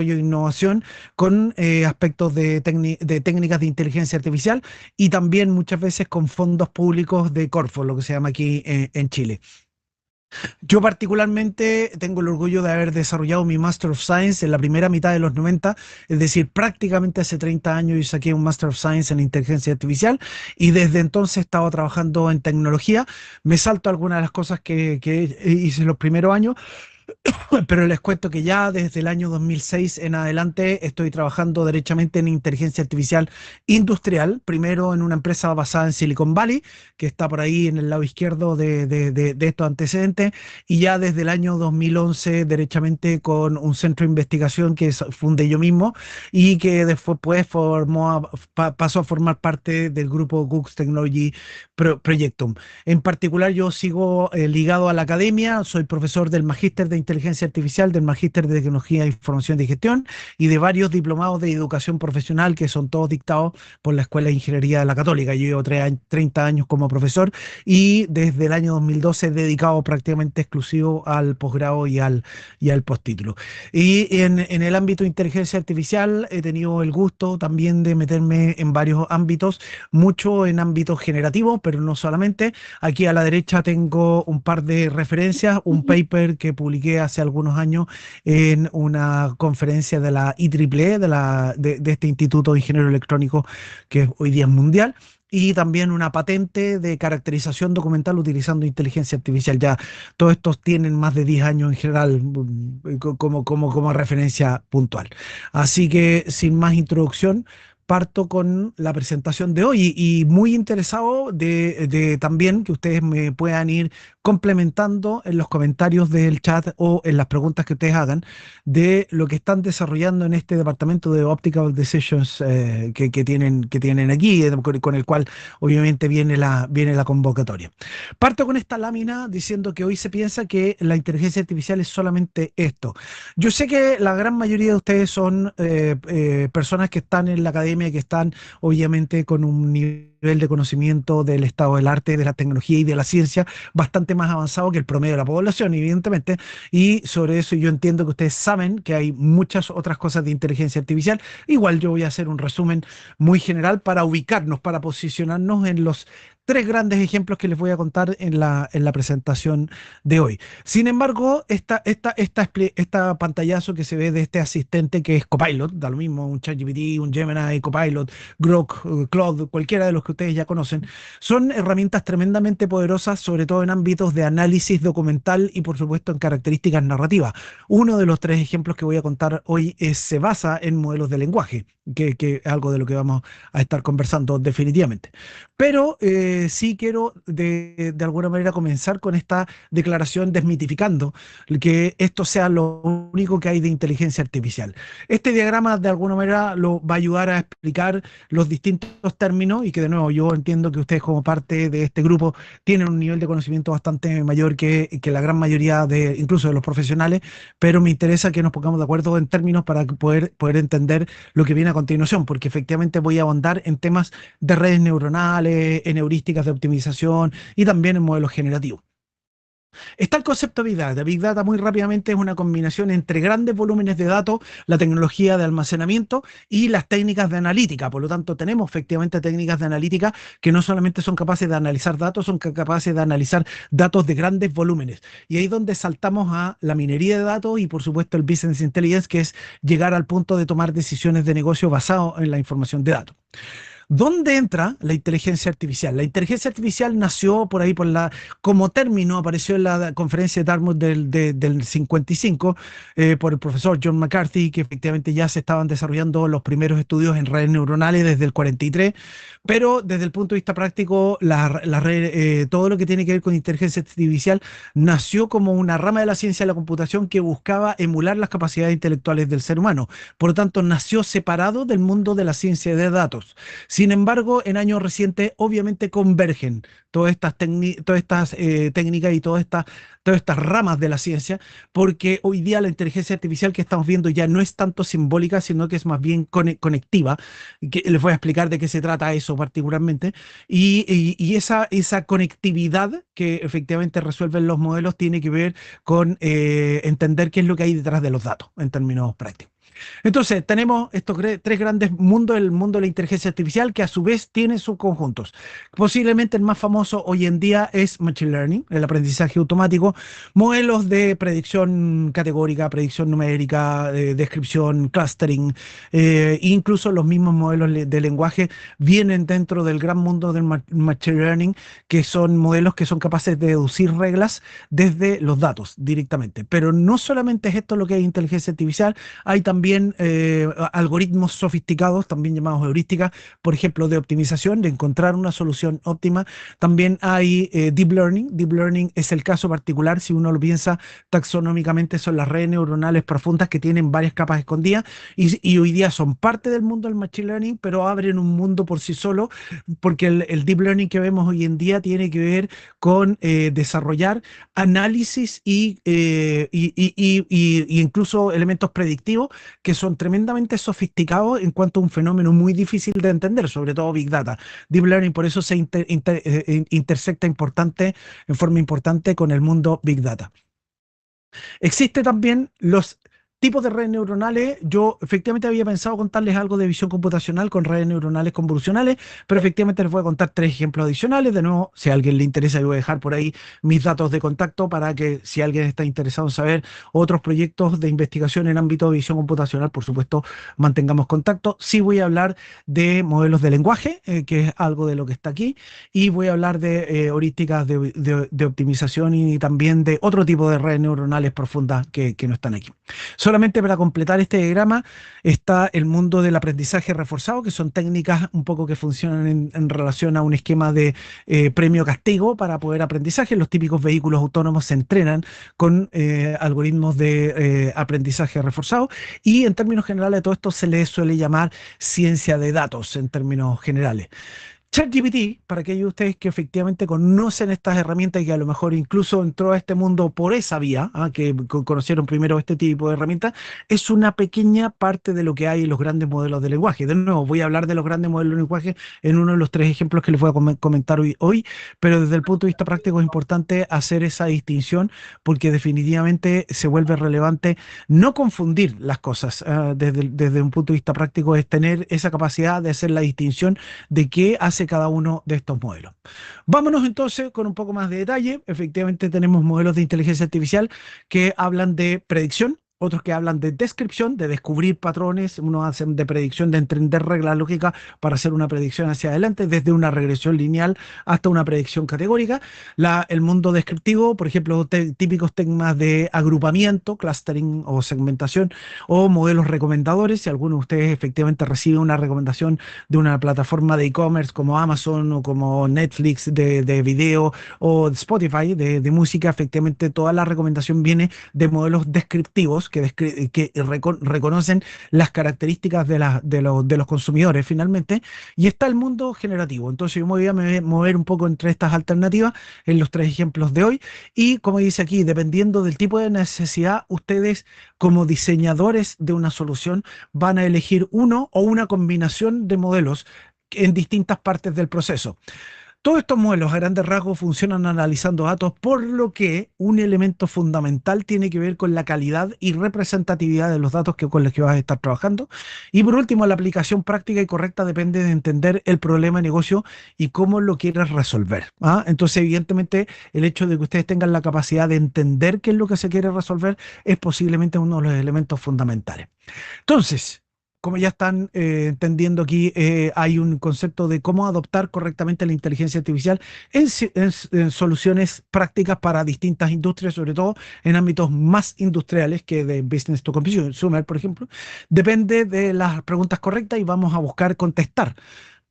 e innovación con aspectos de técnicas de inteligencia artificial y también muchas veces con fondos públicos de Corfo, lo que se llama aquí en Chile. Yo particularmente tengo el orgullo de haber desarrollado mi Master of Science en la primera mitad de los 90, es decir, prácticamente hace 30 años yo saqué un Master of Science en inteligencia artificial y desde entonces he estado trabajando en tecnología. Me salto algunas de las cosas que hice en los primeros años, pero les cuento que ya desde el año 2006 en adelante estoy trabajando derechamente en inteligencia artificial industrial, primero en una empresa basada en Silicon Valley, que está por ahí en el lado izquierdo de estos antecedentes, y ya desde el año 2011 derechamente con un centro de investigación que fundé yo mismo y que después pues, pasó a formar parte del grupo Google Technology Projectum. En particular, yo sigo ligado a la academia, soy profesor del Magíster de Inteligencia Artificial, del Magíster de Tecnología, Información y Gestión y de varios diplomados de educación profesional que son todos dictados por la Escuela de Ingeniería de la Católica. Yo llevo 30 años como profesor y desde el año 2012 he dedicado prácticamente exclusivo al posgrado y al postítulo. Y en el ámbito de inteligencia artificial he tenido el gusto también de meterme en varios ámbitos, mucho en ámbitos generativos, pero no solamente. Aquí a la derecha tengo un par de referencias, un paper que publiqué hace algunos años en una conferencia de la IEEE, de este Instituto de Ingeniero Electrónico que hoy día es mundial. Y también una patente de caracterización documental utilizando inteligencia artificial. Ya todos estos tienen más de 10 años en general como referencia puntual. Así que sin más introducción, parto con la presentación de hoy y muy interesado de también que ustedes me puedan ir complementando en los comentarios del chat o en las preguntas que ustedes hagan de lo que están desarrollando en este departamento de Optical Decisions que tienen aquí, con el cual obviamente viene la convocatoria. Parto con esta lámina diciendo que hoy se piensa que la inteligencia artificial es solamente esto. Yo sé que la gran mayoría de ustedes son personas que están en la academia, que están obviamente con un nivel de conocimiento del estado del arte, de la tecnología y de la ciencia bastante más avanzado que el promedio de la población, evidentemente, y sobre eso yo entiendo que ustedes saben que hay muchas otras cosas de inteligencia artificial. Igual yo voy a hacer un resumen muy general para ubicarnos, para posicionarnos en los tres grandes ejemplos que les voy a contar en la presentación de hoy. Sin embargo, esta pantallazo que se ve de este asistente que es Copilot, da lo mismo, un ChatGPT, un Gemini, Copilot, Grok, Claude, cualquiera de los que ustedes ya conocen, son herramientas tremendamente poderosas, sobre todo en ámbitos de análisis documental y por supuesto en características narrativas. Uno de los tres ejemplos que voy a contar hoy se basa en modelos de lenguaje, que es algo de lo que vamos a estar conversando definitivamente. Pero sí quiero de alguna manera comenzar con esta declaración desmitificando que esto sea lo único que hay de inteligencia artificial. Este diagrama de alguna manera lo va a ayudar a explicar los distintos términos y que de nuevo yo entiendo que ustedes como parte de este grupo tienen un nivel de conocimiento bastante mayor que la gran mayoría de incluso de los profesionales, pero me interesa que nos pongamos de acuerdo en términos para poder entender lo que viene a continuación, porque efectivamente voy a ahondar en temas de redes neuronales, en heurísticas de optimización y también en modelos generativos. Está el concepto de Big Data. Big Data muy rápidamente es una combinación entre grandes volúmenes de datos, la tecnología de almacenamiento y las técnicas de analítica. Por lo tanto, tenemos efectivamente técnicas de analítica que no solamente son capaces de analizar datos, son capaces de analizar datos de grandes volúmenes. Y ahí es donde saltamos a la minería de datos y por supuesto el Business Intelligence, que es llegar al punto de tomar decisiones de negocio basado en la información de datos. ¿Dónde entra la inteligencia artificial? La inteligencia artificial nació por ahí, como término, apareció en la conferencia de Dartmouth del 55 por el profesor John McCarthy, que efectivamente ya se estaban desarrollando los primeros estudios en redes neuronales desde el 43, pero desde el punto de vista práctico, todo lo que tiene que ver con inteligencia artificial nació como una rama de la ciencia de la computación que buscaba emular las capacidades intelectuales del ser humano. Por lo tanto, nació separado del mundo de la ciencia de datos. Sin embargo, en años recientes obviamente convergen todas estas técnicas y todas estas ramas de la ciencia, porque hoy día la inteligencia artificial que estamos viendo ya no es tanto simbólica, sino que es más bien conectiva, que les voy a explicar de qué se trata eso particularmente, y esa conectividad que efectivamente resuelven los modelos tiene que ver con entender qué es lo que hay detrás de los datos en términos prácticos. Entonces, tenemos estos tres grandes mundos, el mundo de la inteligencia artificial, que a su vez tiene subconjuntos. Posiblemente el más famoso hoy en día es Machine Learning, el aprendizaje automático, modelos de predicción categórica, predicción numérica, descripción, clustering, incluso los mismos modelos de lenguaje vienen dentro del gran mundo del Machine Learning, que son modelos que son capaces de deducir reglas desde los datos directamente. Pero no solamente es esto lo que es inteligencia artificial, hay también algoritmos sofisticados, también llamados heurísticas, por ejemplo, de optimización, de encontrar una solución óptima. También hay deep learning. Deep learning es el caso particular, si uno lo piensa taxonómicamente, son las redes neuronales profundas que tienen varias capas escondidas y hoy día son parte del mundo del machine learning, pero abren un mundo por sí solo, porque el deep learning que vemos hoy en día tiene que ver con desarrollar análisis y incluso elementos predictivos que son tremendamente sofisticados en cuanto a un fenómeno muy difícil de entender, sobre todo Big Data. Deep Learning por eso se intersecta en forma importante con el mundo Big Data. Existe también los tipos de redes neuronales. Yo efectivamente había pensado contarles algo de visión computacional con redes neuronales convolucionales, pero efectivamente les voy a contar tres ejemplos adicionales. De nuevo, si a alguien le interesa, yo voy a dejar por ahí mis datos de contacto para que si alguien está interesado en saber otros proyectos de investigación en ámbito de visión computacional, por supuesto, mantengamos contacto. Sí voy a hablar de modelos de lenguaje, que es algo de lo que está aquí, y voy a hablar de heurísticas de optimización y también de otro tipo de redes neuronales profundas que no están aquí. Solamente para completar este diagrama está el mundo del aprendizaje reforzado, que son técnicas un poco que funcionan en relación a un esquema de premio-castigo para poder aprendizaje. Los típicos vehículos autónomos se entrenan con algoritmos de aprendizaje reforzado y en términos generales a todo esto se le suele llamar ciencia de datos en términos generales. ChatGPT, para aquellos de ustedes que efectivamente conocen estas herramientas y que a lo mejor incluso entró a este mundo por esa vía, que conocieron primero este tipo de herramientas, es una pequeña parte de lo que hay en los grandes modelos de lenguaje. De nuevo, voy a hablar de los grandes modelos de lenguaje en uno de los tres ejemplos que les voy a comentar hoy, pero desde el punto de vista práctico es importante hacer esa distinción porque definitivamente se vuelve relevante no confundir las cosas. Desde un punto de vista práctico es tener esa capacidad de hacer la distinción de qué hace cada uno de estos modelos. Vámonos entonces con un poco más de detalle. Efectivamente tenemos modelos de inteligencia artificial que hablan de predicción, otros que hablan de descripción, de descubrir patrones, unos hacen de predicción, de entender reglas lógicas para hacer una predicción hacia adelante, desde una regresión lineal hasta una predicción categórica. El mundo descriptivo, por ejemplo, típicos temas de agrupamiento, clustering o segmentación, o modelos recomendadores. Si alguno de ustedes efectivamente recibe una recomendación de una plataforma de e-commerce como Amazon o como Netflix de video o Spotify de música, efectivamente toda la recomendación viene de modelos descriptivos que reconocen las características de los consumidores finalmente, y está el mundo generativo. Entonces yo me voy a mover un poco entre estas alternativas en los tres ejemplos de hoy, y como dice aquí, dependiendo del tipo de necesidad, ustedes como diseñadores de una solución van a elegir uno o una combinación de modelos en distintas partes del proceso. Todos estos modelos a grandes rasgos funcionan analizando datos, por lo que un elemento fundamental tiene que ver con la calidad y representatividad de los datos con los que vas a estar trabajando. Y por último, la aplicación práctica y correcta depende de entender el problema de negocio y cómo lo quieres resolver. Entonces, evidentemente, el hecho de que ustedes tengan la capacidad de entender qué es lo que se quiere resolver es posiblemente uno de los elementos fundamentales. Entonces, como ya están entendiendo aquí, hay un concepto de cómo adoptar correctamente la inteligencia artificial en soluciones prácticas para distintas industrias, sobre todo en ámbitos más industriales que de business to consumer, por ejemplo. Depende de las preguntas correctas y vamos a buscar contestar.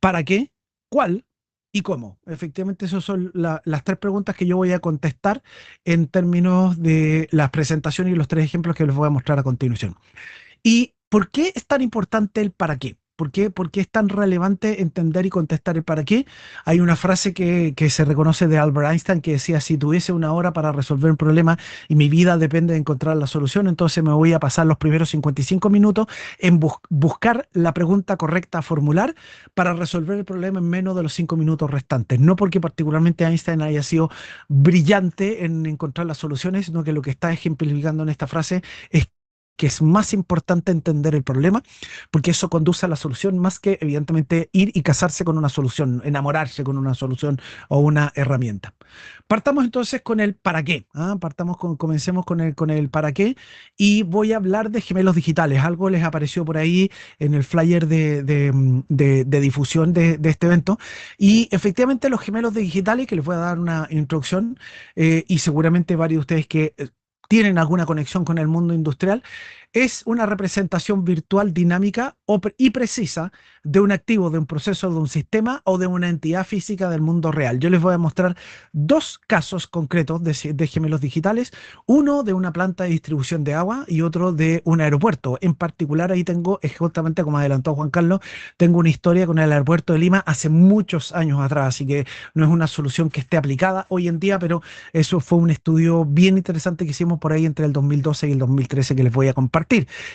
¿Para qué? ¿Cuál? ¿Y cómo? Efectivamente, esas son las tres preguntas que yo voy a contestar en términos de las presentaciones y los tres ejemplos que les voy a mostrar a continuación. ¿Y por qué es tan importante el para qué? ¿Por qué es tan relevante entender y contestar el para qué? Hay una frase que se reconoce de Albert Einstein que decía, si tuviese una hora para resolver un problema y mi vida depende de encontrar la solución, entonces me voy a pasar los primeros 55 minutos en buscar la pregunta correcta a formular para resolver el problema en menos de los 5 minutos restantes. No porque particularmente Einstein haya sido brillante en encontrar las soluciones, sino que lo que está ejemplificando en esta frase es que es más importante entender el problema, porque eso conduce a la solución más que evidentemente ir y casarse con una solución, enamorarse con una solución o una herramienta. Partamos entonces con el para qué. Comencemos con el para qué y voy a hablar de gemelos digitales. Algo les apareció por ahí en el flyer de difusión de este evento. Y efectivamente los gemelos digitales, que les voy a dar una introducción, y seguramente varios de ustedes que tienen alguna conexión con el mundo industrial, es una representación virtual dinámica y precisa de un activo, de un proceso, de un sistema o de una entidad física del mundo real. Yo les voy a mostrar dos casos concretos de gemelos digitales, uno de una planta de distribución de agua y otro de un aeropuerto. En particular, ahí tengo, es justamente como adelantó Juan Carlos, tengo una historia con el aeropuerto de Lima hace muchos años atrás, así que no es una solución que esté aplicada hoy en día, pero eso fue un estudio bien interesante que hicimos por ahí entre el 2012 y el 2013 que les voy a compartir.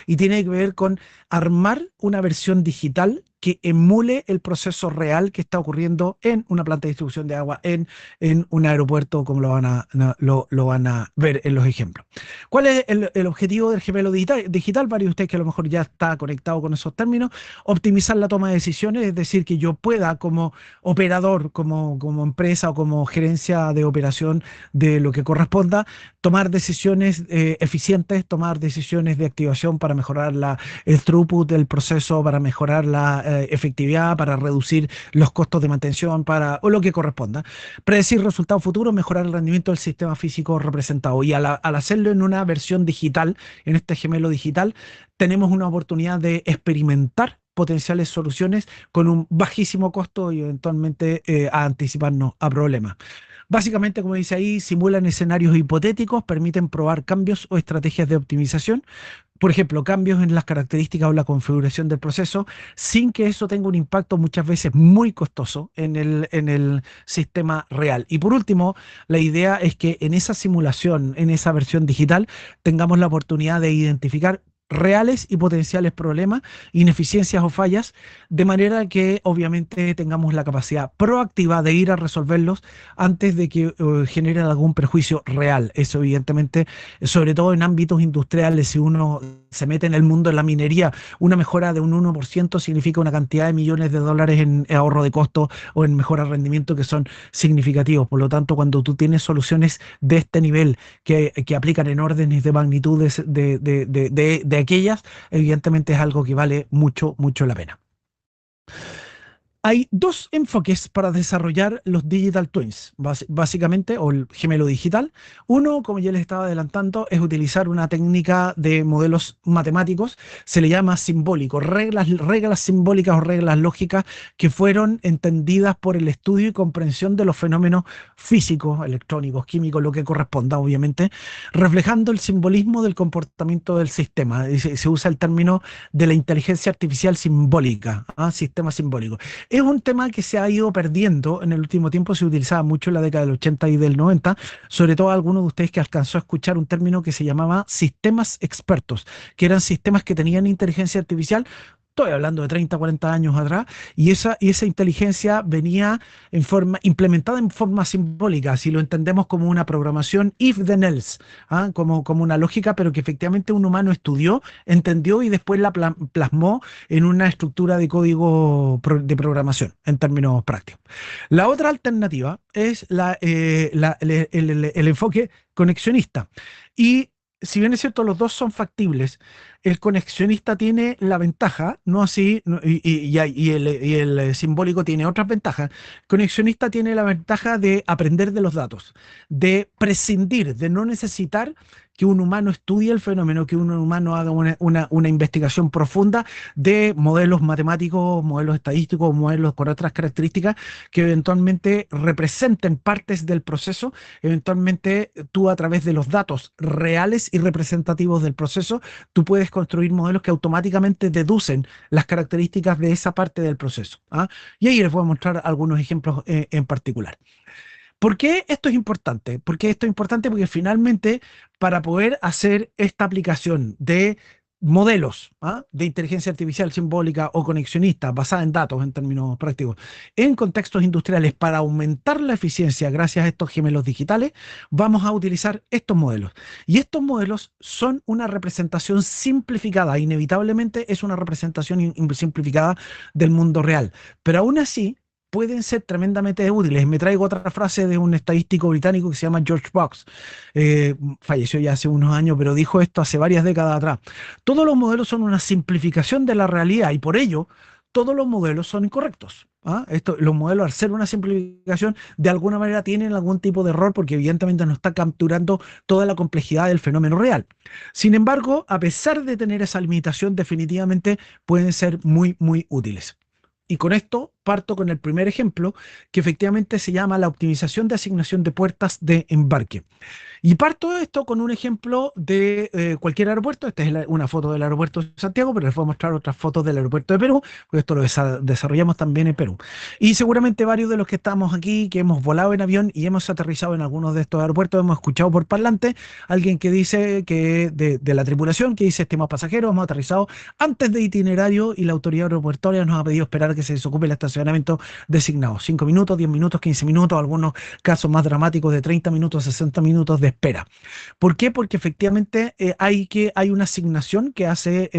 Y tiene que ver con armar una versión digital que emule el proceso real que está ocurriendo en una planta de distribución de agua, en un aeropuerto, como lo van a ver en los ejemplos. ¿Cuál es el objetivo del gemelo digital? Varios de ustedes que a lo mejor ya está conectado con esos términos, optimizar la toma de decisiones, es decir, que yo pueda como operador, como empresa o como gerencia de operación de lo que corresponda, tomar decisiones eficientes, tomar decisiones de activación para mejorar el throughput del proceso, para mejorar la efectividad, para reducir los costos de mantención, o lo que corresponda. Predecir resultados futuros, mejorar el rendimiento del sistema físico representado. Y al hacerlo en una versión digital, en este gemelo digital, tenemos una oportunidad de experimentar potenciales soluciones con un bajísimo costo y eventualmente a anticiparnos a problemas. Básicamente, como dice ahí, simulan escenarios hipotéticos, permiten probar cambios o estrategias de optimización, por ejemplo, cambios en las características o la configuración del proceso, sin que eso tenga un impacto muchas veces muy costoso en el sistema real. Y por último, la idea es que en esa simulación, en esa versión digital, tengamos la oportunidad de identificar reales y potenciales problemas, ineficiencias o fallas, de manera que obviamente tengamos la capacidad proactiva de ir a resolverlos antes de que generen algún perjuicio real. Eso evidentemente, sobre todo en ámbitos industriales, si uno se mete en el mundo de la minería, una mejora de un 1% significa una cantidad de millones de dólares en ahorro de costos o en mejora de rendimiento que son significativos. Por lo tanto, cuando tú tienes soluciones de este nivel que aplican en órdenes de magnitudes de aquellas, evidentemente es algo que vale mucho, mucho la pena. Hay dos enfoques para desarrollar los digital twins, básicamente, o el gemelo digital. Uno, como ya les estaba adelantando, es utilizar una técnica de modelos matemáticos, se le llama simbólico, reglas simbólicas o reglas lógicas que fueron entendidas por el estudio y comprensión de los fenómenos físicos, electrónicos, químicos, lo que corresponda, obviamente, reflejando el simbolismo del comportamiento del sistema. Se usa el término de la inteligencia artificial simbólica, sistema simbólico. Es un tema que se ha ido perdiendo en el último tiempo, se utilizaba mucho en la década del 80 y del 90, sobre todo algunos de ustedes que alcanzó a escuchar un término que se llamaba sistemas expertos, que eran sistemas que tenían inteligencia artificial. Estoy hablando de 30, 40 años atrás, y esa inteligencia venía implementada en forma simbólica, si lo entendemos como una programación if then else, como una lógica, pero que efectivamente un humano estudió, entendió y después la plasmó en una estructura de código de programación, en términos prácticos. La otra alternativa es el enfoque conexionista. Y si bien es cierto, los dos son factibles, el conexionista tiene la ventaja, no así, y el simbólico tiene otras ventajas. El conexionista tiene la ventaja de aprender de los datos, de prescindir, de no necesitar que un humano estudie el fenómeno, que un humano haga una investigación profunda de modelos matemáticos, modelos estadísticos, modelos con otras características que eventualmente representen partes del proceso. Eventualmente tú a través de los datos reales y representativos del proceso, tú puedes construir modelos que automáticamente deducen las características de esa parte del proceso. Y ahí les voy a mostrar algunos ejemplos en particular. ¿Por qué esto es importante? ¿Por qué esto es importante? Porque finalmente, para poder hacer esta aplicación de modelos de inteligencia artificial simbólica o conexionista basada en datos en términos prácticos en contextos industriales para aumentar la eficiencia gracias a estos gemelos digitales, vamos a utilizar estos modelos. Y estos modelos son una representación simplificada, inevitablemente es una representación simplificada del mundo real, pero aún así pueden ser tremendamente útiles. Me traigo otra frase de un estadístico británico que se llama George Box. Falleció ya hace unos años, pero dijo esto hace varias décadas atrás. Todos los modelos son una simplificación de la realidad y por ello todos los modelos son incorrectos. Los modelos, al ser una simplificación, de alguna manera tienen algún tipo de error porque evidentemente no está capturando toda la complejidad del fenómeno real. Sin embargo, a pesar de tener esa limitación, definitivamente pueden ser muy, muy útiles. Y con esto parto con el primer ejemplo, que efectivamente se llama la optimización de asignación de puertas de embarque. Y parto esto con un ejemplo de cualquier aeropuerto. Esta es una foto del aeropuerto de Santiago, pero les voy a mostrar otras fotos del aeropuerto de Perú, porque esto lo desarrollamos también en Perú. Y seguramente varios de los que estamos aquí, que hemos volado en avión y hemos aterrizado en algunos de estos aeropuertos, hemos escuchado por parlante alguien que dice que de la tripulación, que dice: estimados pasajeros, hemos aterrizado antes de itinerario y la autoridad aeroportuaria nos ha pedido esperar que se desocupe el estacionamiento designado. 5 minutos, 10 minutos, 15 minutos, algunos casos más dramáticos de 30 minutos, 60 minutos de espera. ¿Por qué? Porque efectivamente hay una asignación que hace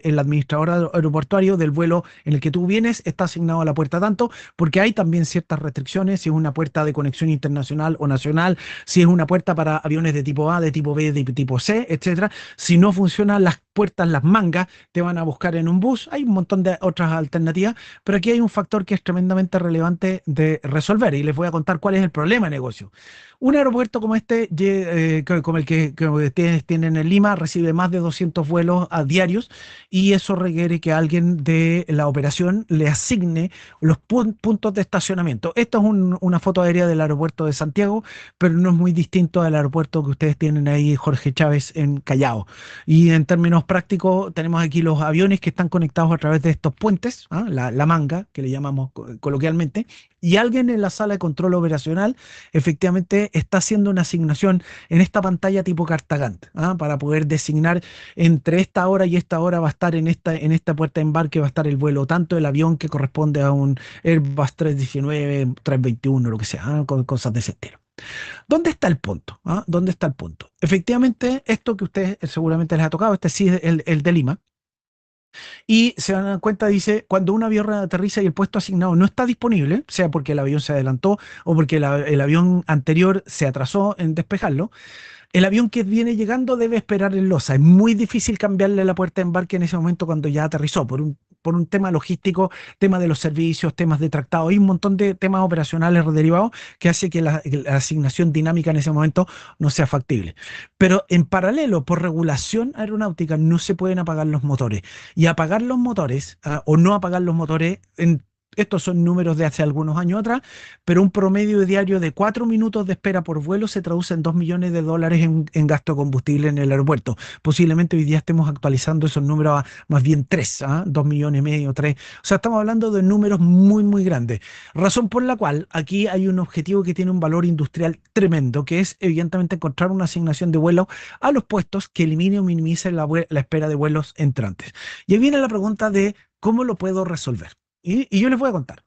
el administrador aeroportuario del vuelo en el que tú vienes, está asignado a la puerta tanto, porque hay también ciertas restricciones, si es una puerta de conexión internacional o nacional, si es una puerta para aviones de tipo A, de tipo B, de tipo C, etcétera. Si no funcionan las puertas, las mangas, te van a buscar en un bus. Hay un montón de otras alternativas, pero aquí hay un factor que es tremendamente relevante de resolver y les voy a contar cuál es el problema de negocio. Un aeropuerto como este, como el que ustedes tienen en Lima, recibe más de 200 vuelos a diarios y eso requiere que alguien de la operación le asigne los puntos de estacionamiento. Esto es una foto aérea del aeropuerto de Santiago, pero no es muy distinto al aeropuerto que ustedes tienen ahí, Jorge Chávez, en Callao. Y en términos prácticos, tenemos aquí los aviones que están conectados a través de estos puentes, la manga, que le llamamos coloquialmente, y alguien en la sala de control operacional efectivamente está haciendo una asignación en esta pantalla tipo Cartagant, para poder designar entre esta hora y esta hora va a estar en esta puerta de embarque, va a estar el vuelo, tanto el avión que corresponde a un Airbus 319, 321, lo que sea, cosas de ese estilo. ¿Dónde está el punto? ¿Dónde está el punto? Efectivamente, esto que a ustedes seguramente les ha tocado, este sí es el de Lima, y se dan cuenta, dice: cuando un avión aterriza y el puesto asignado no está disponible, sea porque el avión se adelantó o porque el avión anterior se atrasó en despejarlo, el avión que viene llegando debe esperar en losa. Es muy difícil cambiarle la puerta de embarque en ese momento cuando ya aterrizó, por un tema logístico, tema de los servicios, temas de tratado. Hay un montón de temas operacionales derivados que hace que la asignación dinámica en ese momento no sea factible. Pero en paralelo, por regulación aeronáutica, no se pueden apagar los motores. Y apagar los motores, o no apagar los motores, estos son números de hace algunos años atrás, pero un promedio diario de 4 minutos de espera por vuelo se traduce en $2 millones en gasto de combustible en el aeropuerto. Posiblemente hoy día estemos actualizando esos números a más bien 3, 2,5 millones, 3. O sea, estamos hablando de números muy, muy grandes. Razón por la cual aquí hay un objetivo que tiene un valor industrial tremendo, que es evidentemente encontrar una asignación de vuelo a los puestos que elimine o minimice la espera de vuelos entrantes. Y ahí viene la pregunta de cómo lo puedo resolver. Y yo les voy a contar.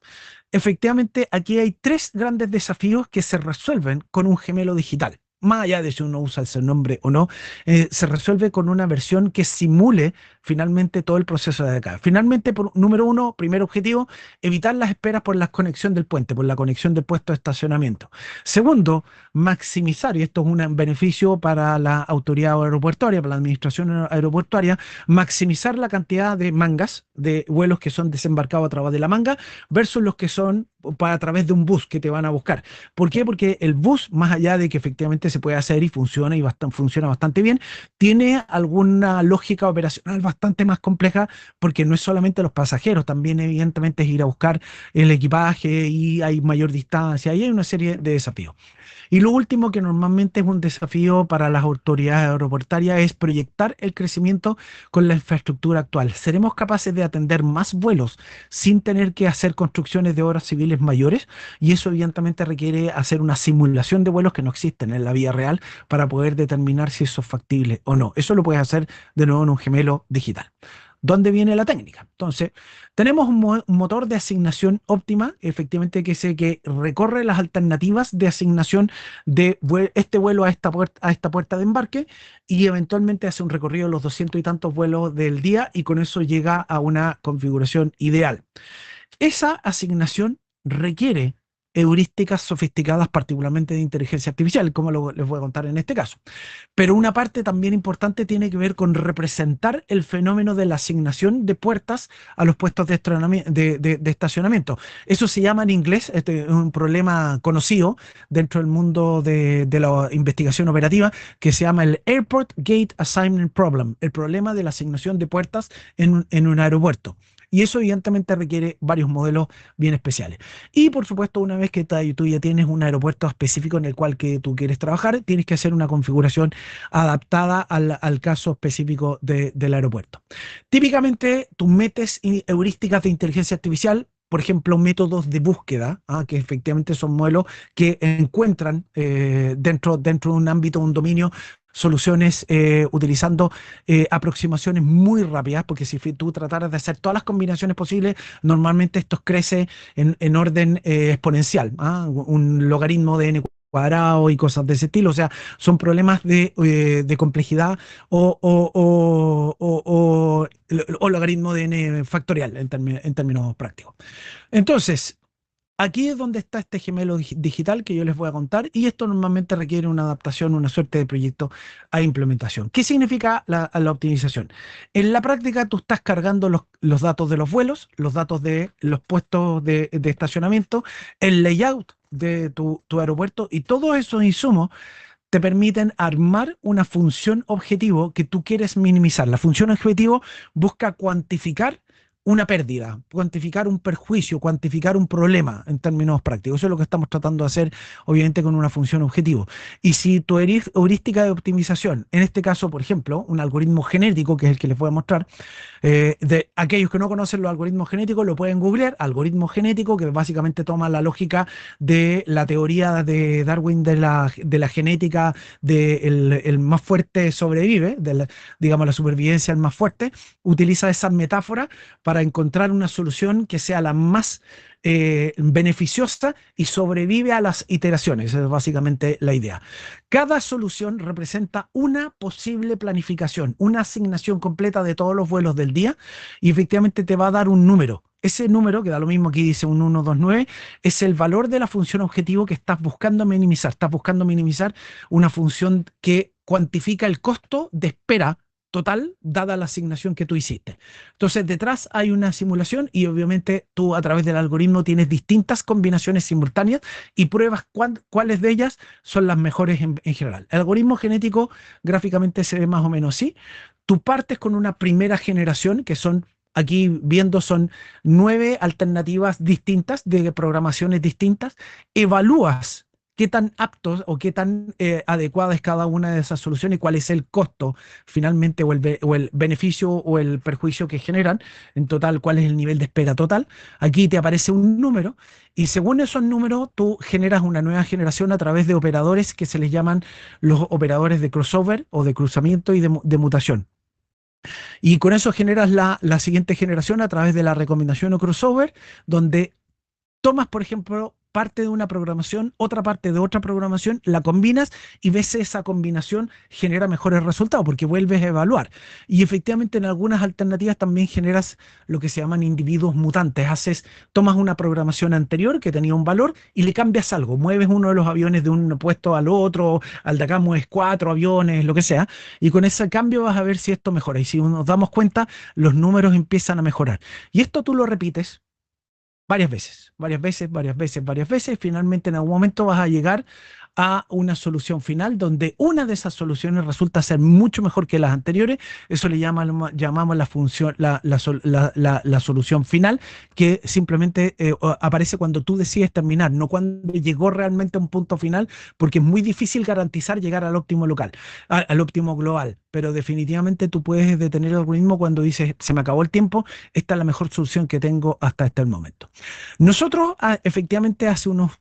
Efectivamente, aquí hay tres grandes desafíos que se resuelven con un gemelo digital. Más allá de si uno usa ese nombre o no, se resuelve con una versión que simule finalmente todo el proceso de acá. Finalmente, número uno, primer objetivo: evitar las esperas por la conexión del puente, por la conexión del puesto de estacionamiento. Segundo, maximizar, y esto es un beneficio para la autoridad aeroportuaria, para la administración aeroportuaria, maximizar la cantidad de mangas, de vuelos que son desembarcados a través de la manga, versus los que son a través de un bus que te van a buscar. ¿Por qué? Porque el bus, más allá de que efectivamente se puede hacer y funciona y funciona bastante bien, tiene alguna lógica operacional bastante más compleja, porque no es solamente los pasajeros, también evidentemente es ir a buscar el equipaje y hay mayor distancia y hay una serie de desafíos. Y lo último, que normalmente es un desafío para las autoridades aeroportuarias, es proyectar el crecimiento con la infraestructura actual. ¿Seremos capaces de atender más vuelos sin tener que hacer construcciones de obras civiles mayores? Y eso evidentemente requiere hacer una simulación de vuelos que no existen en la vida real para poder determinar si eso es factible o no. Eso lo puedes hacer de nuevo en un gemelo digital. digital. ¿Dónde viene la técnica? Entonces, tenemos un motor de asignación óptima, efectivamente, que es el que recorre las alternativas de asignación de este vuelo a esta puerta de embarque y eventualmente hace un recorrido de los 200 y tantos vuelos del día y con eso llega a una configuración ideal. Esa asignación requiere heurísticas sofisticadas, particularmente de inteligencia artificial, como les voy a contar en este caso. Pero una parte también importante tiene que ver con representar el fenómeno de la asignación de puertas a los puestos de estacionamiento. Eso se llama en inglés, este es un problema conocido dentro del mundo de la investigación operativa, que se llama el Airport Gate Assignment Problem, el problema de la asignación de puertas en un aeropuerto. Y eso evidentemente requiere varios modelos bien especiales. Y por supuesto, una vez que tú ya tienes un aeropuerto específico en el cual que tú quieres trabajar, tienes que hacer una configuración adaptada al caso específico del aeropuerto. Típicamente, tú metes heurísticas de inteligencia artificial, por ejemplo, métodos de búsqueda, que efectivamente son modelos que encuentran dentro de un ámbito, un dominio, soluciones utilizando aproximaciones muy rápidas, porque si tú trataras de hacer todas las combinaciones posibles, normalmente esto crece en orden exponencial, un logaritmo de n cuadrado y cosas de ese estilo. O sea, son problemas de complejidad o logaritmo de n factorial en términos prácticos. Entonces, aquí es donde está este gemelo digital que yo les voy a contar y esto normalmente requiere una adaptación, una suerte de proyecto a implementación. ¿Qué significa la optimización? En la práctica tú estás cargando los datos de los vuelos, los datos de los puestos de estacionamiento, el layout de tu aeropuerto y todos esos insumos te permiten armar una función objetivo que tú quieres minimizar. La función objetivo busca cuantificar una pérdida, cuantificar un perjuicio, cuantificar un problema en términos prácticos. Eso es lo que estamos tratando de hacer, obviamente, con una función objetivo. Y si tu heurística de optimización, en este caso, por ejemplo, un algoritmo genético, que es el que les voy a mostrar, de aquellos que no conocen los algoritmos genéticos, lo pueden googlear, algoritmo genético, que básicamente toma la lógica de la teoría de Darwin de la genética el más fuerte sobrevive, digamos la supervivencia del más fuerte, utiliza esas metáforas para encontrar una solución que sea la más beneficiosa y sobrevive a las iteraciones. Esa es básicamente la idea. Cada solución representa una posible planificación, una asignación completa de todos los vuelos del día y efectivamente te va a dar un número. Ese número, que da lo mismo, aquí dice un 129, es el valor de la función objetivo que estás buscando minimizar. Estás buscando minimizar una función que cuantifica el costo de espera total dada la asignación que tú hiciste. Entonces, detrás hay una simulación y obviamente tú a través del algoritmo tienes distintas combinaciones simultáneas y pruebas cuáles de ellas son las mejores en general. El algoritmo genético gráficamente se ve más o menos así. Tú partes con una primera generación que son, aquí viendo, son 9 alternativas distintas de programaciones distintas. Evalúas qué tan aptos o qué tan adecuada es cada una de esas soluciones y cuál es el costo finalmente o el beneficio o el perjuicio que generan. En total, cuál es el nivel de espera total. Aquí te aparece un número y según esos números tú generas una nueva generación a través de operadores que se les llaman los operadores de crossover o de cruzamiento y de mutación. Y con eso generas la siguiente generación a través de la recombinación o crossover, donde tomas, por ejemplo, parte de una programación, otra parte de otra programación, la combinas y ves esa combinación genera mejores resultados porque vuelves a evaluar. Y efectivamente en algunas alternativas también generas lo que se llaman individuos mutantes. Tomas una programación anterior que tenía un valor y le cambias algo. Mueves uno de los aviones de un puesto al otro, al de acá mueves 4 aviones, lo que sea. Y con ese cambio vas a ver si esto mejora. Y si nos damos cuenta, los números empiezan a mejorar. Y esto tú lo repites varias veces, varias veces, varias veces, varias veces. Finalmente, en algún momento vas a llegar a una solución final donde una de esas soluciones resulta ser mucho mejor que las anteriores. Eso llamamos la función, la solución final, que simplemente aparece cuando tú decides terminar, no cuando llegó realmente a un punto final, porque es muy difícil garantizar llegar al óptimo local, al óptimo global. Pero definitivamente tú puedes detener el algoritmo cuando dices, se me acabó el tiempo, esta es la mejor solución que tengo hasta este momento. Nosotros, efectivamente, hace unos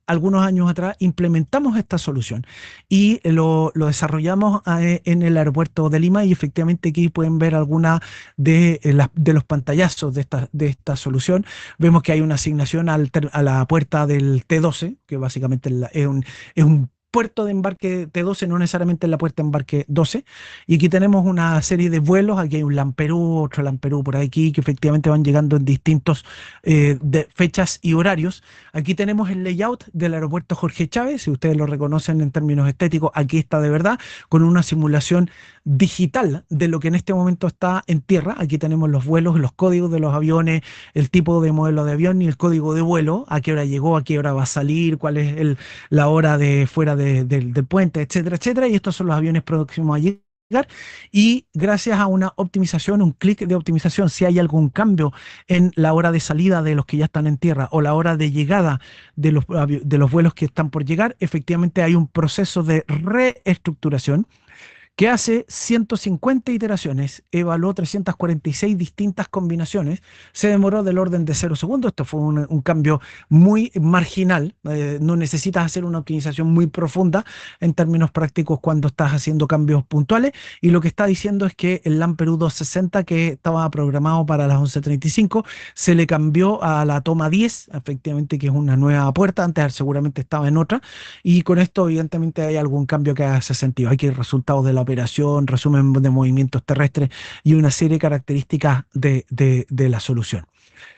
algunos años atrás implementamos esta solución y lo desarrollamos en el aeropuerto de Lima y efectivamente aquí pueden ver algunas de los pantallazos de esta solución. Vemos que hay una asignación a la puerta del T12, que básicamente es un puerto de embarque T12, no necesariamente en la puerta de embarque 12. Y aquí tenemos una serie de vuelos. Aquí hay un Lamperú, otro Lamperú por aquí, que efectivamente van llegando en distintos de fechas y horarios. Aquí tenemos el layout del aeropuerto Jorge Chávez. Si ustedes lo reconocen en términos estéticos, aquí está de verdad, con una simulación digital de lo que en este momento está en tierra. Aquí tenemos los vuelos, los códigos de los aviones, el tipo de modelo de avión y el código de vuelo, a qué hora llegó, a qué hora va a salir, cuál es la hora de fuera del puente, etcétera, etcétera. Y estos son los aviones próximos a llegar. Y gracias a una optimización, un clic de optimización, si hay algún cambio en la hora de salida de los que ya están en tierra o la hora de llegada de los vuelos que están por llegar, efectivamente hay un proceso de reestructuración que hace 150 iteraciones, evaluó 346 distintas combinaciones, se demoró del orden de 0 segundos. Esto fue un cambio muy marginal. No necesitas hacer una optimización muy profunda en términos prácticos cuando estás haciendo cambios puntuales, y lo que está diciendo es que el Lamperú 260, que estaba programado para las 11:35, se le cambió a la toma 10, efectivamente, que es una nueva puerta. Antes seguramente estaba en otra, y con esto evidentemente hay algún cambio que hace sentido. Hay que ir resultados de la operación, resumen de movimientos terrestres y una serie de características de la solución.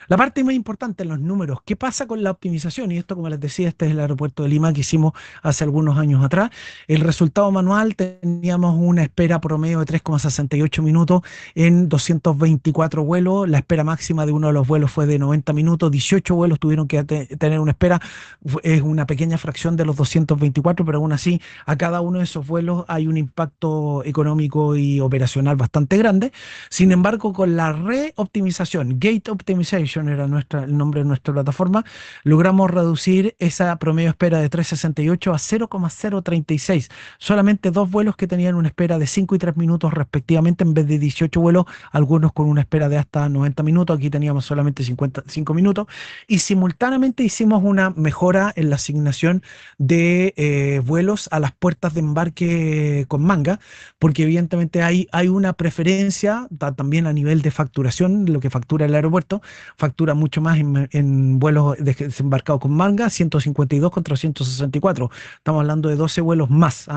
La parte más importante en los números, ¿qué pasa con la optimización? Y esto, como les decía, este es el aeropuerto de Lima que hicimos hace algunos años atrás. El resultado manual, teníamos una espera promedio de 3,68 minutos en 224 vuelos. La espera máxima de uno de los vuelos fue de 90 minutos. 18 vuelos tuvieron que tener una espera. Es una pequeña fracción de los 224, pero aún así a cada uno de esos vuelos hay un impacto económico y operacional bastante grande. Sin embargo, con la reoptimización, Gate Optimization era el nombre de nuestra plataforma, logramos reducir esa promedio espera de 3,68 a 0,036. Solamente dos vuelos que tenían una espera de 5 y 3 minutos respectivamente, en vez de 18 vuelos, algunos con una espera de hasta 90 minutos. Aquí teníamos solamente 55 minutos. Y simultáneamente hicimos una mejora en la asignación de vuelos a las puertas de embarque con manga, porque evidentemente hay una preferencia también a nivel de facturación. Lo que factura el aeropuerto factura mucho más en vuelos desembarcados con manga, 152 contra 164. Estamos hablando de 12 vuelos más,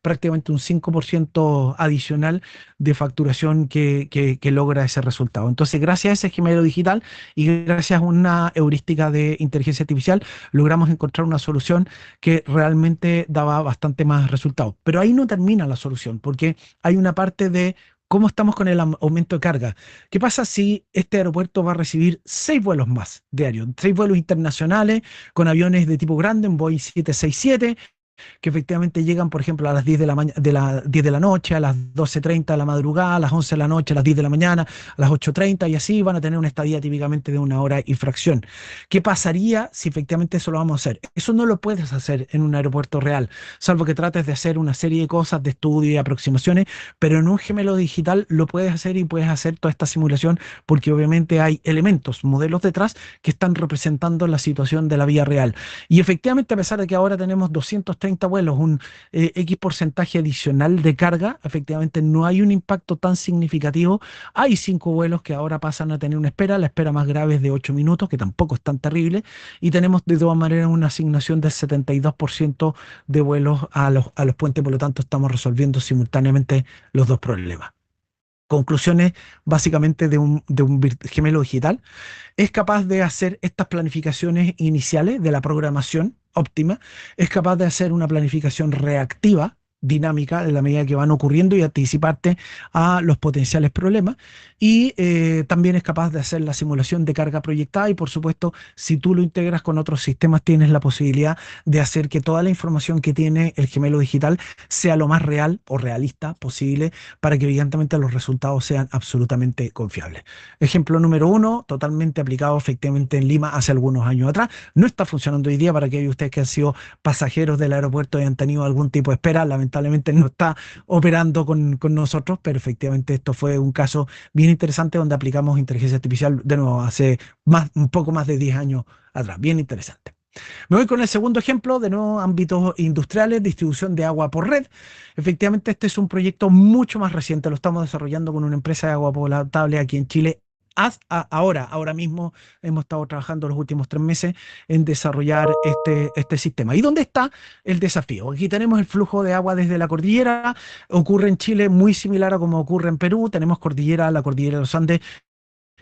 prácticamente un 5% adicional de facturación que logra ese resultado. Entonces, gracias a ese gemelo digital y gracias a una heurística de inteligencia artificial, logramos encontrar una solución que realmente daba bastante más resultados. Pero ahí no termina la solución, porque hay una parte de cómo estamos con el aumento de carga. ¿Qué pasa si este aeropuerto va a recibir 6 vuelos más diarios? 6 vuelos internacionales con aviones de tipo grande, un Boeing 767, que efectivamente llegan, por ejemplo, a las 10 de la noche, a las 12:30 de la madrugada, a las 11 de la noche, a las 10 de la mañana, a las 8:30, y así van a tener una estadía típicamente de 1 hora y fracción. ¿Qué pasaría si efectivamente eso lo vamos a hacer? Eso no lo puedes hacer en un aeropuerto real, salvo que trates de hacer una serie de cosas de estudio y aproximaciones, pero en un gemelo digital lo puedes hacer, y puedes hacer toda esta simulación porque obviamente hay elementos, modelos detrás que están representando la situación de la vía real. Y efectivamente, a pesar de que ahora tenemos 230 vuelos, un X porcentaje adicional de carga, efectivamente no hay un impacto tan significativo. Hay 5 vuelos que ahora pasan a tener una espera. La espera más grave es de 8 minutos, que tampoco es tan terrible. Y tenemos de todas maneras una asignación del 72% de vuelos a los puentes. Por lo tanto, estamos resolviendo simultáneamente los dos problemas. Conclusiones básicamente de un gemelo digital: es capaz de hacer estas planificaciones iniciales de la programación óptima, es capaz de hacer una planificación reactiva, dinámica, en la medida que van ocurriendo, y anticiparte a los potenciales problemas, y también es capaz de hacer la simulación de carga proyectada. Y por supuesto, si tú lo integras con otros sistemas, tienes la posibilidad de hacer que toda la información que tiene el gemelo digital sea lo más real o realista posible, para que evidentemente los resultados sean absolutamente confiables. Ejemplo número uno, totalmente aplicado efectivamente en Lima hace algunos años atrás. No está funcionando hoy día. Para aquellos de ustedes que han sido pasajeros del aeropuerto y han tenido algún tipo de espera, lamentablemente no está operando con nosotros, pero efectivamente esto fue un caso bien interesante donde aplicamos inteligencia artificial de nuevo hace un poco más de 10 años atrás. Bien interesante. Me voy con el segundo ejemplo, de nuevo ámbitos industriales, distribución de agua por red. Efectivamente, este es un proyecto mucho más reciente, lo estamos desarrollando con una empresa de agua potable aquí en Chile. Ahora mismo hemos estado trabajando los últimos 3 meses en desarrollar este sistema. ¿Y dónde está el desafío? Aquí tenemos el flujo de agua desde la cordillera, ocurre en Chile muy similar a como ocurre en Perú, tenemos cordillera, la cordillera de los Andes,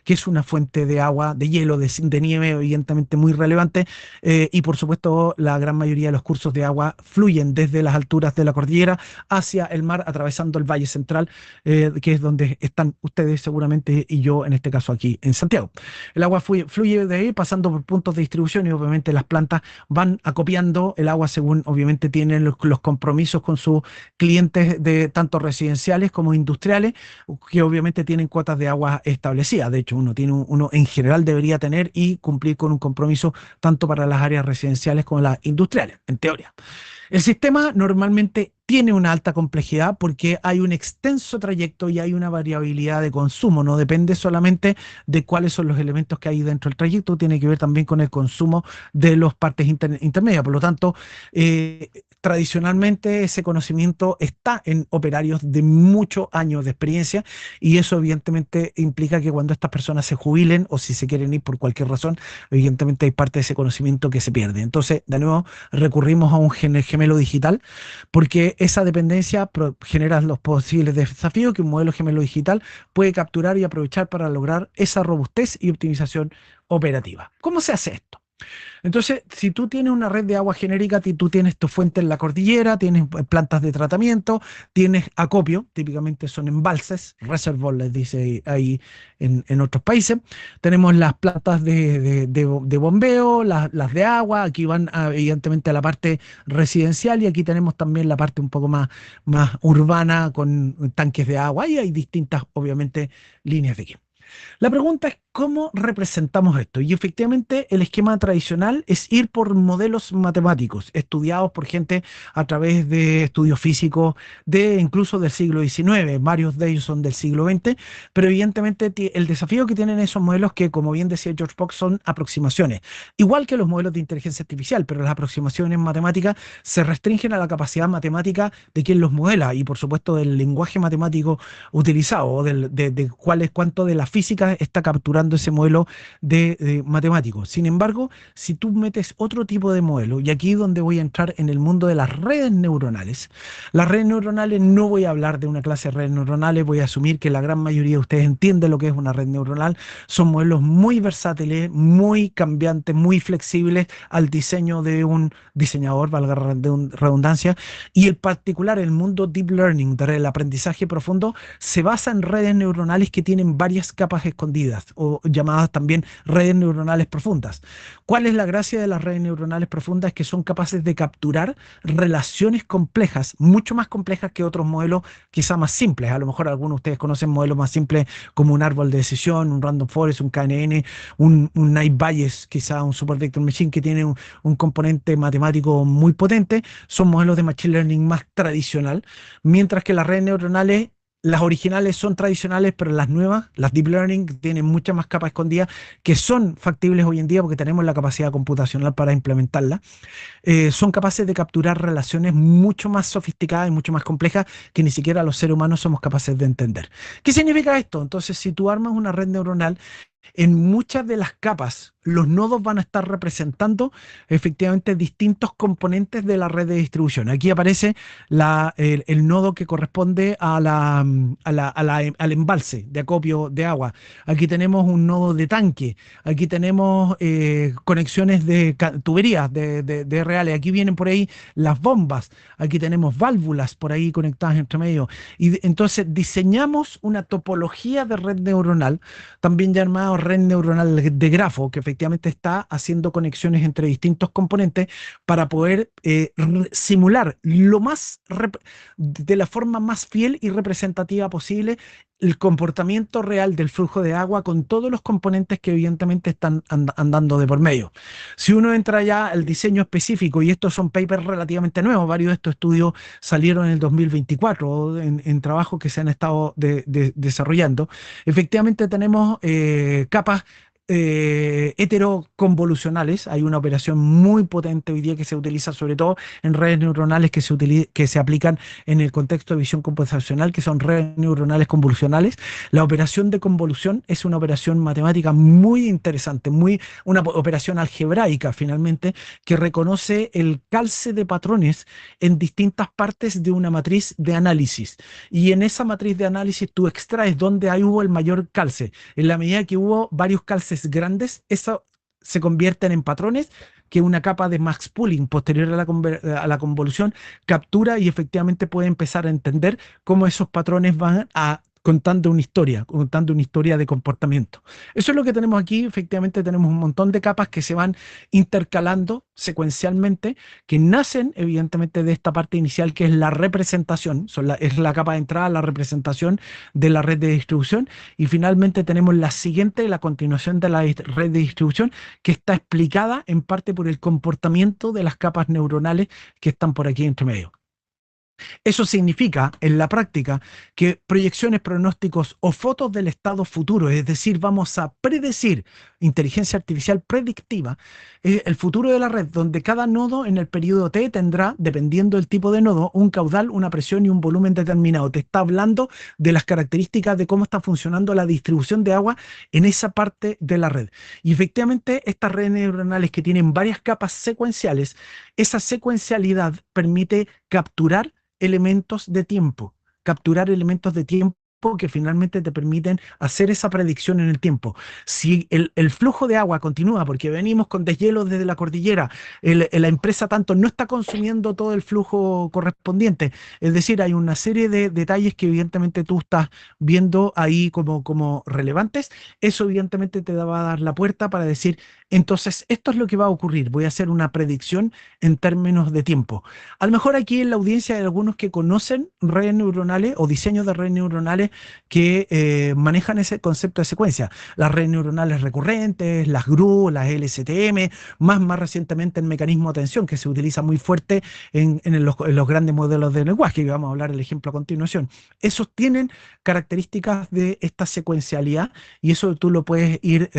que es una fuente de agua, de hielo, de nieve, evidentemente muy relevante, y por supuesto la gran mayoría de los cursos de agua fluyen desde las alturas de la cordillera hacia el mar, atravesando el Valle Central, que es donde están ustedes seguramente y yo en este caso aquí en Santiago. El agua fluye de ahí, pasando por puntos de distribución y obviamente las plantas van acopiando el agua según obviamente tienen los compromisos con sus clientes de tanto residenciales como industriales, que obviamente tienen cuotas de agua establecidas. De hecho, uno en general debería tener y cumplir con un compromiso tanto para las áreas residenciales como las industriales, en teoría. El sistema normalmente tiene una alta complejidad porque hay un extenso trayecto y hay una variabilidad de consumo. No depende solamente de cuáles son los elementos que hay dentro del trayecto, tiene que ver también con el consumo de las partes intermedias. Por lo tanto, tradicionalmente ese conocimiento está en operarios de muchos años de experiencia, y eso evidentemente implica que cuando estas personas se jubilen o si se quieren ir por cualquier razón, evidentemente hay parte de ese conocimiento que se pierde. Entonces, de nuevo, recurrimos a un gemelo digital porque esa dependencia genera los posibles desafíos que un modelo gemelo digital puede capturar y aprovechar para lograr esa robustez y optimización operativa. ¿Cómo se hace esto? Entonces, si tú tienes una red de agua genérica, tú tienes tu fuente en la cordillera, tienes plantas de tratamiento, tienes acopio, típicamente son embalses, reservoirs les dice ahí en otros países. Tenemos las plantas de bombeo, las de agua, aquí van evidentemente a la parte residencial, y aquí tenemos también la parte un poco más urbana con tanques de agua, y hay distintas, obviamente, líneas de aquí. La pregunta es cómo representamos esto. Y efectivamente el esquema tradicional es ir por modelos matemáticos, estudiados por gente a través de estudios físicos de incluso del siglo XIX, varios de ellos son del siglo XX, pero evidentemente el desafío que tienen esos modelos, que como bien decía George Box, son aproximaciones, igual que los modelos de inteligencia artificial, pero las aproximaciones matemáticas se restringen a la capacidad matemática de quien los modela y por supuesto del lenguaje matemático utilizado, o de cuánto de la física está capturando ese modelo de matemático. Sin embargo, si tú metes otro tipo de modelo, y aquí es donde voy a entrar en el mundo de las redes neuronales no voy a hablar de una clase de redes neuronales, voy a asumir que la gran mayoría de ustedes entienden lo que es una red neuronal. Son modelos muy versátiles, muy cambiantes, muy flexibles al diseño de un diseñador, valga la redundancia, y en particular el mundo deep learning, del aprendizaje profundo, se basa en redes neuronales que tienen varias capas escondidas, o llamadas también redes neuronales profundas. ¿Cuál es la gracia de las redes neuronales profundas? Es que son capaces de capturar relaciones complejas, mucho más complejas que otros modelos quizá más simples. A lo mejor algunos de ustedes conocen modelos más simples como un árbol de decisión, un random forest, un KNN, un Naive Bayes, quizá un super vector machine que tiene un componente matemático muy potente. Son modelos de machine learning más tradicional, mientras que las redes neuronales, las originales son tradicionales, pero las nuevas, las deep learning, tienen muchas más capas escondidas que son factibles hoy en día porque tenemos la capacidad computacional para implementarlas. Son capaces de capturar relaciones mucho más sofisticadas y mucho más complejas que ni siquiera los seres humanos somos capaces de entender. ¿Qué significa esto? Entonces, si tú armas una red neuronal, en muchas de las capas, los nodos van a estar representando efectivamente distintos componentes de la red de distribución. Aquí aparece el nodo que corresponde al embalse de acopio de agua. Aquí tenemos un nodo de tanque. Aquí tenemos conexiones de tuberías de reales. Aquí vienen por ahí las bombas. Aquí tenemos válvulas por ahí conectadas entre medio. Y entonces diseñamos una topología de red neuronal, también llamado red neuronal de grafo, que efectivamente está haciendo conexiones entre distintos componentes para poder simular de la forma más fiel y representativa posible el comportamiento real del flujo de agua con todos los componentes que evidentemente están andando de por medio. Si uno entra ya al diseño específico, y estos son papers relativamente nuevos, varios de estos estudios salieron en el 2024 en trabajos que se han estado desarrollando, efectivamente tenemos capas heteroconvolucionales. Hay una operación muy potente hoy día que se utiliza sobre todo en redes neuronales que se aplican en el contexto de visión computacional, que son redes neuronales convolucionales. La operación de convolución es una operación matemática muy interesante, una operación algebraica finalmente, que reconoce el calce de patrones en distintas partes de una matriz de análisis. Y en esa matriz de análisis tú extraes dónde hubo el mayor calce. En la medida que hubo varios calces grandes, eso se convierten en patrones que una capa de max pooling posterior a la convolución captura y efectivamente puede empezar a entender cómo esos patrones van a contando una historia de comportamiento. Eso es lo que tenemos aquí. Efectivamente, tenemos un montón de capas que se van intercalando secuencialmente, que nacen evidentemente de esta parte inicial que es la representación, es la capa de entrada, la representación de la red de distribución, y finalmente tenemos la siguiente, la continuación de la red de distribución, que está explicada en parte por el comportamiento de las capas neuronales que están por aquí entre medio. Eso significa, en la práctica, que proyecciones, pronósticos o fotos del estado futuro, es decir, vamos a predecir, inteligencia artificial predictiva, el futuro de la red, donde cada nodo en el periodo T tendrá, dependiendo del tipo de nodo, un caudal, una presión y un volumen determinado. Te está hablando de las características de cómo está funcionando la distribución de agua en esa parte de la red. Y efectivamente, estas redes neuronales que tienen varias capas secuenciales, esa secuencialidad permite capturar elementos de tiempo que finalmente te permiten hacer esa predicción en el tiempo. Si el flujo de agua continúa, porque venimos con deshielo desde la cordillera, la empresa tanto no está consumiendo todo el flujo correspondiente, es decir, hay una serie de detalles que evidentemente tú estás viendo ahí como relevantes, eso evidentemente te va a dar la puerta para decir, entonces, esto es lo que va a ocurrir, voy a hacer una predicción en términos de tiempo. A lo mejor aquí en la audiencia hay algunos que conocen redes neuronales o diseños de redes neuronales que manejan ese concepto de secuencia. Las redes neuronales recurrentes, las GRU, las LSTM, más recientemente el mecanismo de atención que se utiliza muy fuerte en los grandes modelos de lenguaje, que vamos a hablar el ejemplo a continuación. Esos tienen características de esta secuencialidad y eso tú lo puedes ir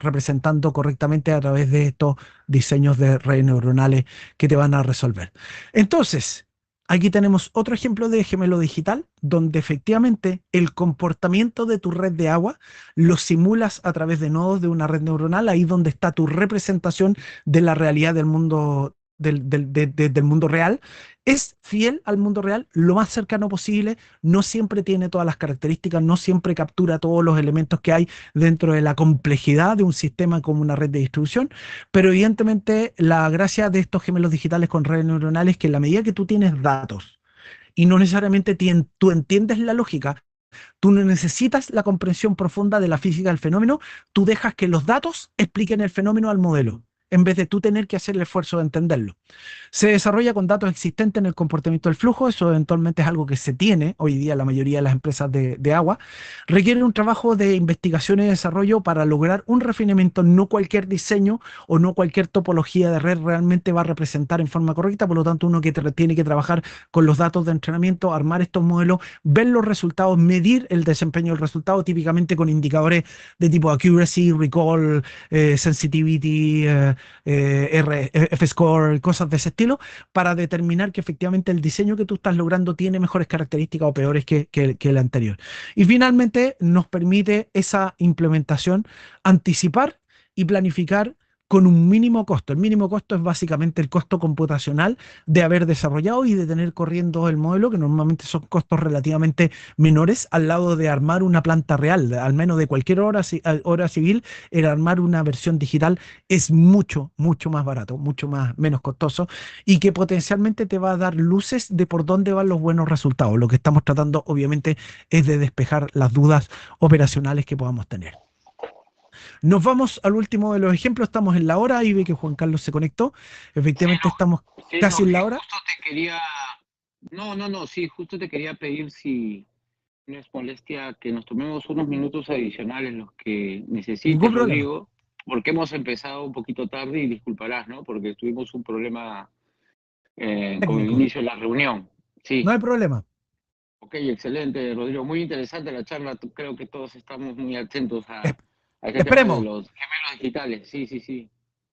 representando correctamente a través de estos diseños de redes neuronales que te van a resolver. Entonces, aquí tenemos otro ejemplo de gemelo digital, donde efectivamente el comportamiento de tu red de agua lo simulas a través de nodos de una red neuronal, ahí donde está tu representación de la realidad del mundo, del mundo real. Es fiel al mundo real lo más cercano posible, no siempre tiene todas las características, no siempre captura todos los elementos que hay dentro de la complejidad de un sistema como una red de distribución, pero evidentemente la gracia de estos gemelos digitales con redes neuronales es que en la medida que tú tienes datos y no necesariamente tú entiendes la lógica, tú no necesitas la comprensión profunda de la física del fenómeno, tú dejas que los datos expliquen el fenómeno al modelo, en vez de tú tener que hacer el esfuerzo de entenderlo. Se desarrolla con datos existentes en el comportamiento del flujo, eso eventualmente es algo que se tiene hoy día en la mayoría de las empresas de agua. Requiere un trabajo de investigación y desarrollo para lograr un refinamiento. No cualquier diseño o no cualquier topología de red realmente va a representar en forma correcta, por lo tanto uno que tiene que trabajar con los datos de entrenamiento, armar estos modelos, ver los resultados, medir el desempeño del resultado, típicamente con indicadores de tipo accuracy, recall, sensitivity, F-score, cosas de ese estilo, para determinar que efectivamente el diseño que tú estás logrando tiene mejores características o peores que el anterior. Y finalmente nos permite esa implementación anticipar y planificar con un mínimo costo. El mínimo costo es básicamente el costo computacional de haber desarrollado y de tener corriendo el modelo, que normalmente son costos relativamente menores, al lado de armar una planta real, al menos de cualquier hora civil, el armar una versión digital es mucho más barato, menos costoso y que potencialmente te va a dar luces de por dónde van los buenos resultados. Lo que estamos tratando, obviamente, es de despejar las dudas operacionales que podamos tener. Nos vamos al último de los ejemplos, estamos en la hora, ahí ve que Juan Carlos se conectó, Sí, efectivamente estamos sí, casi no, en que la hora. justo te quería. No, sí, justo te quería pedir si no es molestia que nos tomemos unos minutos adicionales los que Ningún necesites, problema, Rodrigo, porque hemos empezado un poquito tarde y disculparás, ¿no? Porque tuvimos un problema con el técnico, inicio de la reunión. no Sí, hay problema. ok, excelente, Rodrigo. Muy interesante la charla. Creo que todos estamos muy atentos Es- a este tema de Esperemos. los gemelos digitales. Sí, sí, sí.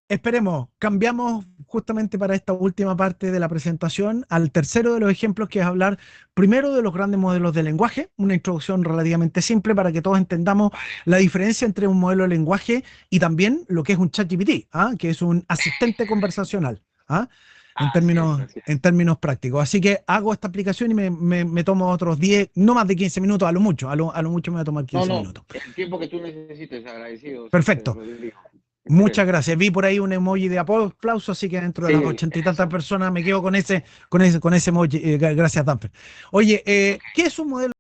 Esperemos, cambiamos justamente para esta última parte de la presentación al tercero de los ejemplos, que es hablar primero de los grandes modelos de lenguaje, una introducción relativamente simple para que todos entendamos la diferencia entre un modelo de lenguaje y también lo que es un ChatGPT, ¿ah? Que es un asistente conversacional, ¿ah? Así es. En términos prácticos. Así que hago esta aplicación y me tomo otros 10, no más de 15 minutos, a lo mucho, a lo mucho me va a tomar No, 15 no, minutos. el tiempo que tú necesites, agradecido siempre, Perfecto. Rodrigo. Muchas Excelente. gracias. Vi por ahí un emoji de aplauso, así que dentro de las Sí, 80 y tantas eso. personas me quedo con ese emoji. Gracias, Danfer. Oye, ¿qué es un modelo?